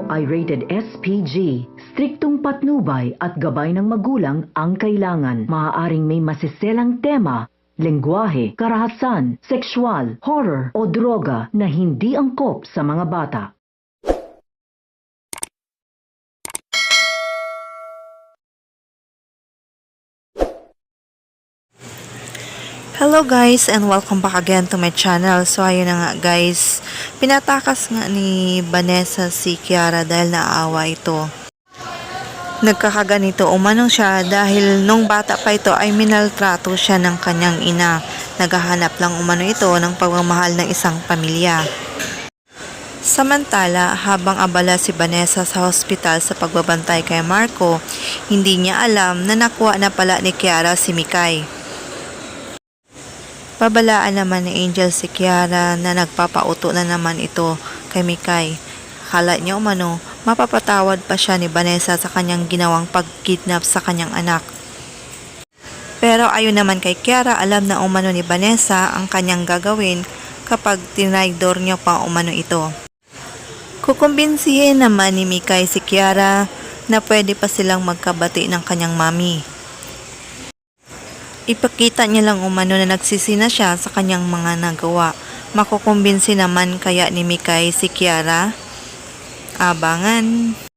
ay rated SPG. Striktong patnubay at gabay ng magulang ang kailangan. Maaaring may masiselang tema, lengguwahe, karahasan, sexual, horror o droga na hindi angkop sa mga bata. Hello guys and welcome back again to my channel. So ayun na nga guys, pinatakas nga ni Vanessa si Kiara dahil naawa ito. Nagkakaganito umano siya dahil nung bata pa ito ay minaltrato siya ng kanyang ina. Naghahanap lang umano ito ng pagmamahal ng isang pamilya. Samantala, habang abala si Vanessa sa hospital sa pagbabantay kay Marco, hindi niya alam na nakuha na pala ni Kiara si Mikay. Pabalaan naman ni Angel si Kiara na nagpapauto na naman ito kay Mikay. Akala niya umano, mapapatawad pa siya ni Vanessa sa kanyang ginawang pagkidnap sa kanyang anak. Pero ayon naman kay Kiara, alam na umano ni Vanessa ang kanyang gagawin kapag tinaydor niya pa umano ito. Kukumbinsihin naman ni Mikay si Kiara na pwede pa silang magkabati ng kanyang mami. Ipakita niya lang umano na nagsisi na siya sa kanyang mga nagawa. Makukumbinsi naman kaya ni Mikay si Kiara? Abangan!